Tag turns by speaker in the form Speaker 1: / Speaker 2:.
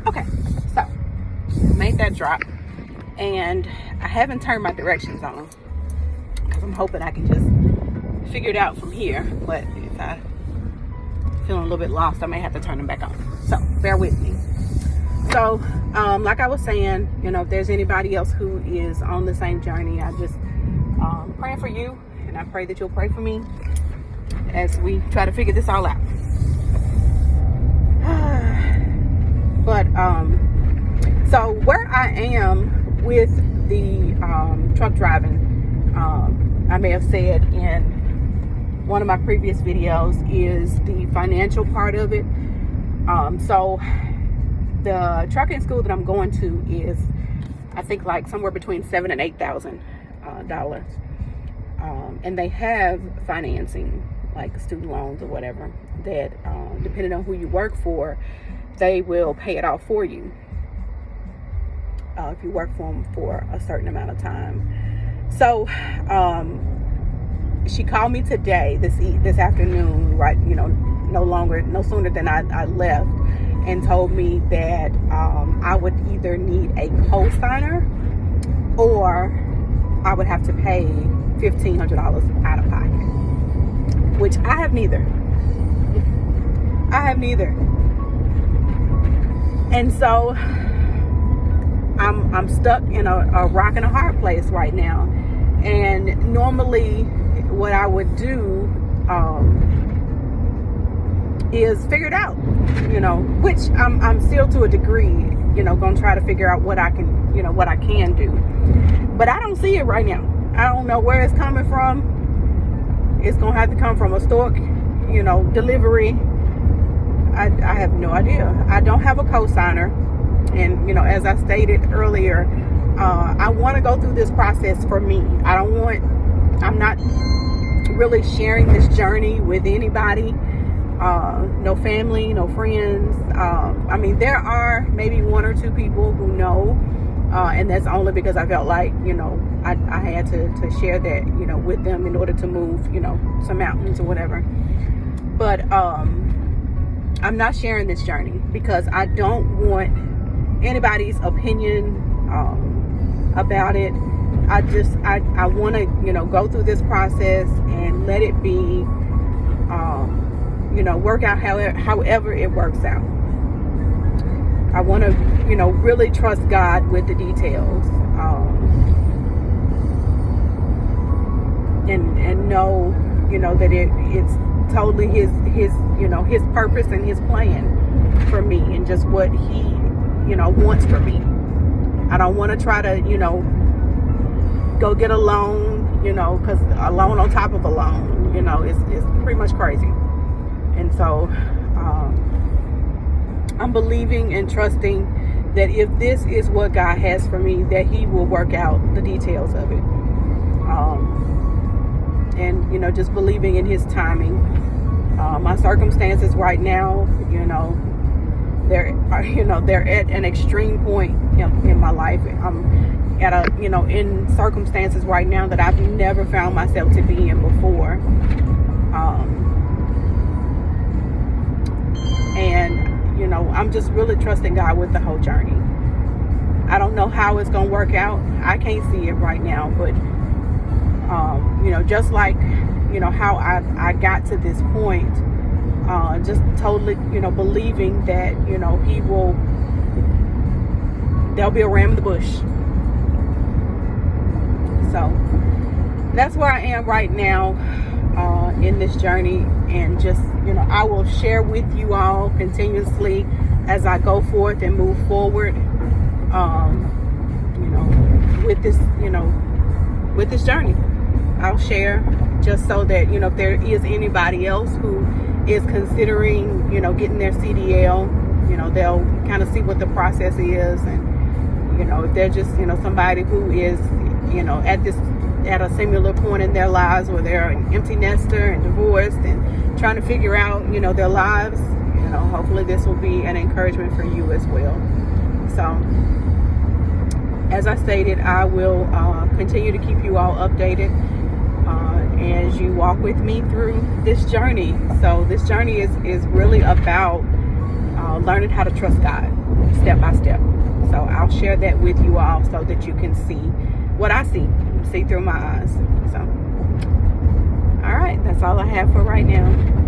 Speaker 1: Okay, so made that drop, and I haven't turned my directions on because I'm hoping I can just figure it out from here. But if I feeling a little bit lost, I may have to turn them back on. So bear with me. So like I was saying, if there's anybody else who is on the same journey, I just praying for you, and I pray that you'll pray for me as we try to figure this all out. But so where I am with the truck driving, I may have said in one of my previous videos, is the financial part of it. So the trucking school that I'm going to is, I think, like somewhere between $7,000 and $8,000, and they have financing, like student loans or whatever, that depending on who you work for, they will pay it off for you if you work for them for a certain amount of time. So she called me today, this afternoon, right? No sooner than I left, and told me that I would either need a co-signer or I would have to pay $1,500 out of pocket, which I have neither. And so I'm stuck in a rock and a hard place right now. And normally what I would do is figure it out, which I'm still to a degree, gonna try to figure out what I can do. But I don't see it right now. I don't know where it's coming from. It's gonna have to come from a stork, delivery. I have no idea. I don't have a co-signer, and as I stated earlier, I want to go through this process for me. I'm not really sharing this journey with anybody. No family, no friends. I mean, there are maybe one or two people who know, and that's only because I felt like, I had to share that, with them in order to move, some mountains or whatever. But I'm not sharing this journey because I don't want anybody's opinion about it. I want to, go through this process and let it be, work out however it works out. I want to, really trust God with the details, and know, that it's totally his his purpose and his plan for me, and just what he, wants for me. I don't want to try to, go get a loan, because a loan on top of a loan, it's pretty much crazy. And so I'm believing and trusting that if this is what God has for me, that he will work out the details of it. And, just believing in his timing. My circumstances right now, they're at an extreme point in my life. I'm at in circumstances right now that I've never found myself to be in before. And, I'm just really trusting God with the whole journey. I don't know how it's going to work out. I can't see it right now, but, just like, how I got to this point, just totally, believing that, there'll be a ram in the bush. So that's where I am right now, in this journey. And just, I will share with you all continuously as I go forth and move forward, with this journey. I'll share just so that, if there is anybody else who is considering, getting their CDL, they'll kind of see what the process is. And, if they're just, somebody who is, at a similar point in their lives where they're an empty nester and divorced and trying to figure out, their lives, hopefully this will be an encouragement for you as well. So, as I stated, I will continue to keep you all updated as you walk with me through this journey. So this journey is really about learning how to trust God. step by step. So I'll share that with you all so that you can see what I see through my eyes. So, all right, that's all I have for right now.